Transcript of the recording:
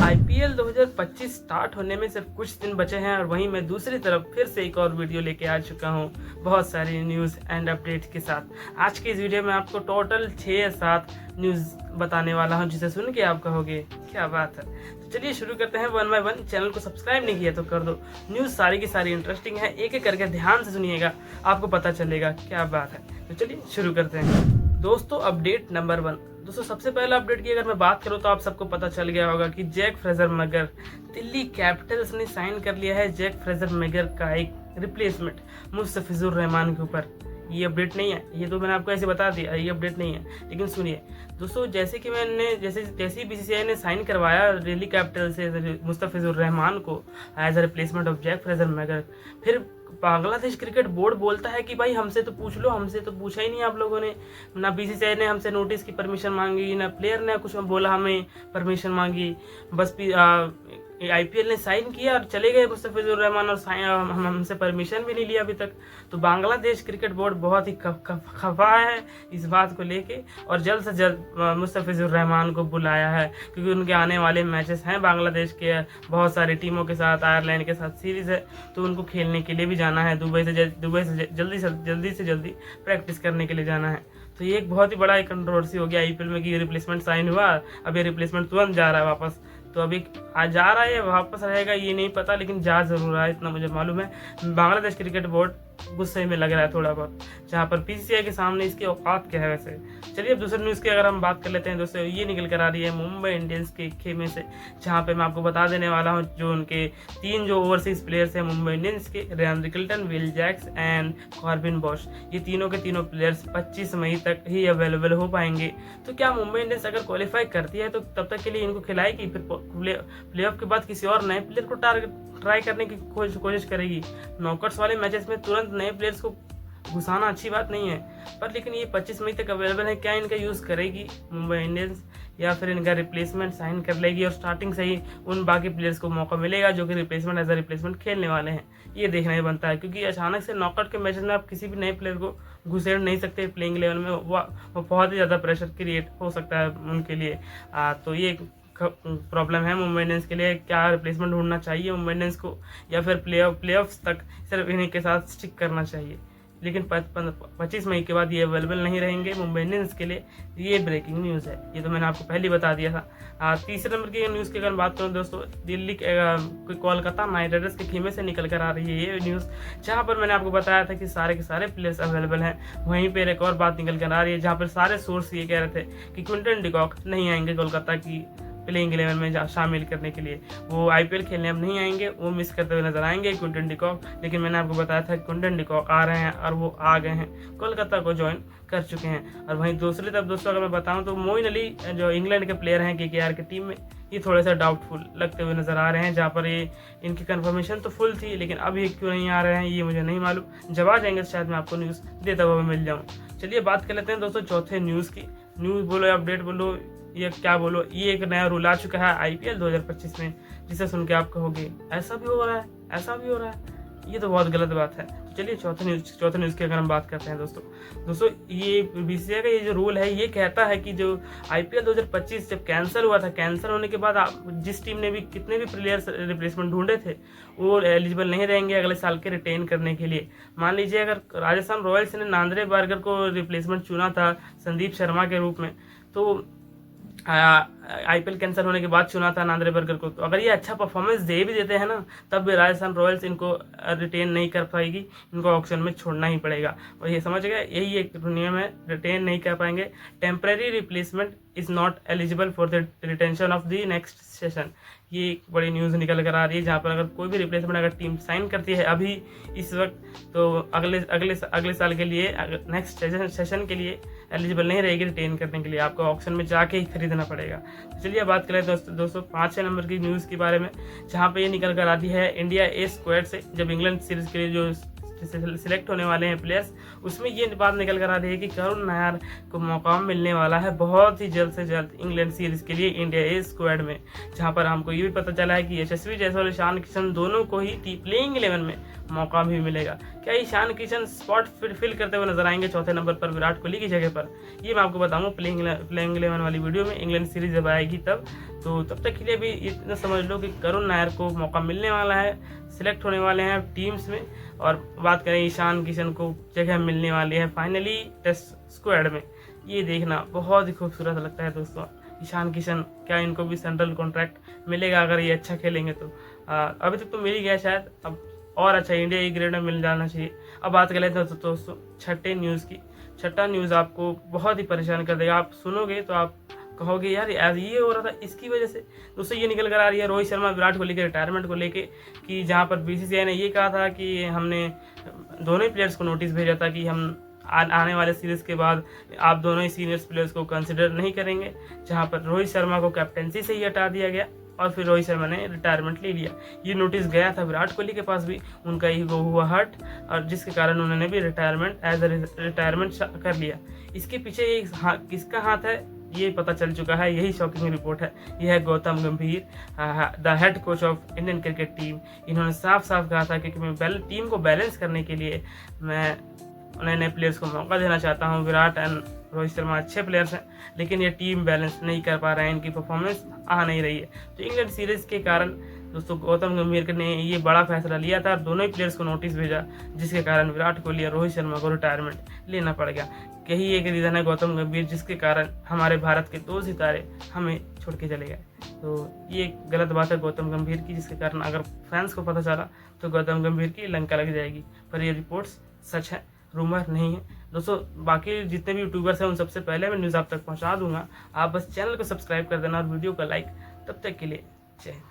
IPL 2025 start होने में सिर्फ कुछ दिन बचे हैं और वहीं मैं दूसरी तरफ फिर से एक और वीडियो लेके आ चुका हूं बहुत सारी न्यूज़ एंड अपडेट्स के साथ। आज की इस वीडियो में आपको टोटल 6 या 7 न्यूज़ बताने वाला हूं जिसे सुन के आप कहोगे क्या बात है। तो चलिए शुरू करते हैं 1 बाय 1। चैनल को सब्सक्राइब नहीं किया तो कर दो। न्यूज़ सारी की सारी इंटरेस्टिंग है, एक एक करके ध्यान से सुनिएगा, आपको पता चलेगा क्या बात है। तो चलिए शुरू करते हैं दोस्तों। अपडेट नंबर 1 दोस्तों, सबसे पहला अपडेट की अगर मैं बात करूं तो आप सबको पता चल गया होगा कि Jack Fraser McGurk, Delhi Capitals ने साइन कर लिया है जैक फ्रेजर मैगर का एक रिप्लेसमेंट मुस्तफिजुर रहमान के ऊपर। ये अपडेट नहीं है, ये तो मैंने आपको ऐसे बता दिया, ये अपडेट नहीं है। लेकिन सुनिए दोस्तों, जैसे कि मैंने जैसे ही बीसीसीआई ने साइन करवाया दिल्ली कैपिटल से मुस्तफिजुर रहमान को as a replacement of Jack Fraser McGurk, फिर बांग्लादेश क्रिकेट बोर्ड बोलता है कि भाई हमसे तो पूछ लो, हमसे तो पूछा ही नहीं आप लोगों ने, ना बीसीसीआई ने हमसे नोटिस की परमिशन मांगी, ना प्लेयर ने कुछ बोला हमें परमिशन मांगी, बस आईपीएल ने साइन किया और चले गए मुस्तफिजुर रहमान, और हमसे परमिशन भी नहीं लिया अभी तक। तो बांग्लादेश क्रिकेट बोर्ड बहुत ही खफा है इस बात को लेके और जल्द से जल्द मुस्तफिजुर रहमान को बुलाया है, क्योंकि उनके आने वाले मैचेस हैं बांग्लादेश के बहुत सारी टीमों के साथ, आयरलैंड के साथ सीरीज है, तो उनको खेलने के लिए भी जाना है, दुबई से जल्दी प्रैक्टिस करने के लिए जाना है। तो ये एक बहुत ही बड़ा एक कंट्रोवर्सी हो गया आईपीएल में कि रिप्लेसमेंट साइन हुआ, अब ये रिप्लेसमेंट तुरंत जा रहा है वापस। तो अभी आज जा रहा है वापस रहेगा ये नहीं पता, लेकिन जा जरूर रहा है इतना मुझे मालूम है। बांग्लादेश क्रिकेट बोर्ड गुस्से में लग रहा है थोड़ा बहुत, जहाँ पर बीसीसीआई के सामने इसकी औकात क्या है वैसे। चलिए अब दूसरे न्यूज़ की अगर हम बात कर लेते हैं दोस्तों, ये निकल कर आ रही है मुंबई इंडियंस के खेमे से, जहाँ पे मैं आपको बता देने वाला हूँ जो उनके 3 जो ओवरसीज प्लेयर्स हैं मुंबई इंडियंस के, Ryan Rickelton, Will Jacks and Corbin Bosch, ये तीनों के तीनों प्लेयर्स 25 मई तक ही अवेलेबल हो पाएंगे। तो क्या मुंबई इंडियंस अगर क्वालिफाई करती है तो तब तक के लिए इनको खिलाएगी, फिर प्लेऑफ के बाद किसी और नए प्लेयर को ट्राई करने की कोशिश करेगी। नॉकआउट्स वाले मैचेस में तुरंत नए प्लेयर्स को घुसाना अच्छी बात नहीं है, पर लेकिन ये 25 मई तक अवेलेबल है। क्या इनका यूज़ करेगी मुंबई इंडियंस या फिर इनका रिप्लेसमेंट साइन कर लेगी और स्टार्टिंग से ही उन बाकी प्लेयर्स को मौका मिलेगा जो कि रिप्लेसमेंट एज अ रिप्लेसमेंट खेलने वाले हैं, ये देखना ही बनता है। क्योंकि अचानक से नॉकआउट के मैचेस में आप किसी भी नए प्लेयर को घुसेड़ नहीं सकते प्लेइंग लेवल में, वो बहुत ही ज़्यादा प्रेशर क्रिएट हो सकता है उनके लिए। तो ये प्रॉब्लम है मुंबई इंडियंस के लिए। क्या रिप्लेसमेंट ढूंढना चाहिए मुंबई इंडियंस को या फिर प्लेऑफ्स तक सिर्फ इन्हीं के साथ स्टिक करना चाहिए। लेकिन 25 मई के बाद ये अवेलेबल नहीं रहेंगे मुंबई इंडियंस के लिए, ये ब्रेकिंग न्यूज़ है, ये तो मैंने आपको पहले ही बता दिया था। तीसरे नंबर की न्यूज़ की अगर बात करूँ दोस्तों, दिल्ली कोलकाता नाइट राइडर्स के खेमे से निकल कर आ रही है ये न्यूज़, जहाँ पर मैंने आपको बताया था कि सारे के सारे प्लेयर्स अवेलेबल हैं। वहीं पर एक और बात निकल कर आ रही है जहाँ पर सारे सोर्स ये कह रहे थे कि क्विंटन डिकॉक नहीं आएंगे कोलकाता की प्लेइंग 11 में शामिल करने के लिए, वो आईपीएल खेलने अब नहीं आएंगे, वो मिस करते हुए नजर आएंगे क्विंटन डिकॉक। लेकिन मैंने आपको बताया था क्विंटन डिकॉक आ रहे हैं और वो आ गए हैं, कोलकाता को ज्वाइन कर चुके हैं। और वहीं दूसरी तरफ दोस्तों अगर मैं बताऊं तो मोइन अली जो इंग्लैंड के प्लेयर हैं केकेआर की टीम में, ये थोड़े से डाउटफुल लगते हुए नजर आ रहे हैं, जहाँ पर ये इनकी कंफर्मेशन तो फुल थी, लेकिन अब ये क्यों नहीं आ रहे हैं ये मुझे नहीं मालूम। जब आ जाएंगे शायद मैं आपको न्यूज़ देता हुआ मिल जाऊँ। चलिए बात कर लेते हैं दोस्तों चौथे न्यूज़ की। न्यूज़ बोलो या अपडेट बोलो, ये क्या बोलो, ये एक नया रूल आ चुका है आईपीएल 2025 में, जिसे सुन के आप कहोगे ऐसा भी हो रहा है, ऐसा भी हो रहा है, ये तो बहुत गलत बात है। तो चलिए चौथे न्यूज़ की अगर हम बात करते हैं दोस्तों, ये बीसीसीआई का ये जो रूल है ये कहता है कि जो आईपीएल 2025 जब कैंसिल हुआ था, कैंसिल होने के बाद जिस टीम ने भी कितने भी प्लेयर्स रिप्लेसमेंट ढूंढे थे वो एलिजिबल नहीं रहेंगे अगले साल के रिटेन करने के लिए। मान लीजिए अगर राजस्थान रॉयल्स ने नांद्रे बारगर को रिप्लेसमेंट चुना था संदीप शर्मा के रूप में, तो आईपीएल कैंसिल होने के बाद चुना था नांद्रे बर्गर को, तो अगर ये अच्छा परफॉर्मेंस दे भी देते हैं ना, तब भी राजस्थान रॉयल्स इनको रिटेन नहीं कर पाएगी, इनको ऑक्शन में छोड़ना ही पड़ेगा। और ये समझ गए, यही एक नियम है, रिटेन नहीं कर पाएंगे। Temporary replacement is not eligible for the retention of the next session, ये एक बड़ी न्यूज़ निकल कर आ रही है, जहाँ पर अगर कोई भी रिप्लेसमेंट अगर टीम साइन करती है अभी इस वक्त, तो अगले साल के लिए नेक्स्ट सेशन के लिए एलिजिबल नहीं रहेगी रिटेन करने के लिए, आपको ऑक्शन में जाके ही खरीदना पड़ेगा। तो चलिए बात करें दोस्तों 5 नंबर की न्यूज़ के बारे में, जहाँ पे ये निकल कर आती है इंडिया ए स्क्वाड से। जब इंग्लैंड सीरीज के लिए जो सिलेक्ट होने वाले हैं प्लेयर्स, उसमें ये बात निकल कर आ रही है कि करुण नायर को मौका मिलने वाला है बहुत ही जल्द से जल्द इंग्लैंड सीरीज़ के लिए इंडिया ए स्क्वाड में, जहाँ पर हमको ये भी पता चला है कि यशस्वी जायसवाल और ईशान किशन दोनों को ही प्लेइंग 11 में मौका भी मिलेगा। क्या ईशान किशन स्पॉट फिल करते हुए नजर आएंगे चौथे नंबर पर विराट कोहली की जगह पर? ये मैं आपको बताऊंगा प्लेइंग 11 वाली वीडियो में, इंग्लैंड सीरीज जब आएगी तब। तो तब तक के लिए भी इतना समझ लो कि करुण नायर को मौका मिलने वाला है, सिलेक्ट होने वाले हैं टीम्स में। और बात करें ईशान किशन को जगह मिलने वाली है फाइनली टेस्ट स्क्वाड में, ये देखना बहुत ही खूबसूरत लगता है दोस्तों। ईशान किशन, क्या इनको भी सेंट्रल कॉन्ट्रैक्ट मिलेगा अगर ये अच्छा खेलेंगे तो? अभी तक तो मिल ही गया शायद, अब और अच्छा इंडिया ए ग्रेड में मिल जाना चाहिए। अब बात कर लेते हैं दोस्तों छठे न्यूज़ की। छठा न्यूज़ आपको बहुत ही परेशान कर देगा, आप सुनोगे तो आप कहोगे यार ये हो रहा था इसकी वजह से। दोस्तों ये निकल कर आ रही है रोहित शर्मा विराट कोहली के रिटायरमेंट को लेके, कि जहाँ पर बीसीसीआई ने ये कहा था कि हमने दोनों ही प्लेयर्स को नोटिस भेजा था कि हम आने वाले सीरीज़ के बाद आप दोनों ही सीनियर्स प्लेयर्स को कंसिडर नहीं करेंगे, जहाँ पर रोहित शर्मा को कैप्टेंसी से ही हटा दिया गया और फिर रोहित शर्मा ने रिटायरमेंट ले लिया। ये नोटिस गया था विराट कोहली के पास भी, उनका ईगो हुआ हर्ट, और जिसके कारण उन्होंने भी रिटायरमेंट कर लिया। इसके पीछे किसका हाथ है ये पता चल चुका है, यही शॉकिंग रिपोर्ट है। यह है गौतम गंभीर, the head coach of Indian cricket team. इन्होंने साफ साफ कहा था कि मैं टीम को बैलेंस करने के लिए मैं नए नए प्लेयर्स को मौका देना चाहता हूं। विराट एंड रोहित शर्मा अच्छे प्लेयर्स हैं, लेकिन ये टीम बैलेंस नहीं कर पा रहे हैं, इनकी परफॉर्मेंस आ नहीं रही है। तो इंग्लैंड सीरीज के कारण दोस्तों गौतम गंभीर ने ये बड़ा फैसला लिया था, दोनों ही प्लेयर्स को नोटिस भेजा, जिसके कारण विराट कोहली और रोहित शर्मा को रिटायरमेंट लेना पड़ गया। यही एक रीज़न है गौतम गंभीर, जिसके कारण हमारे भारत के 2 सितारे हमें छोड़ के चले गए। तो ये गलत बात है गौतम गंभीर की, जिसके कारण अगर फैंस को पता चला तो गौतम गंभीर की लंका लग जाएगी। पर ये रिपोर्ट्स सच है, रूमर नहीं है दोस्तों। बाकी जितने भी यूट्यूबर्स हैं उन सबसे पहले मैं न्यूज़ आप तक पहुंचा दूंगा। आप बस चैनल को सब्सक्राइब कर देना और वीडियो को लाइक। तब तक के लिए जय हिंद।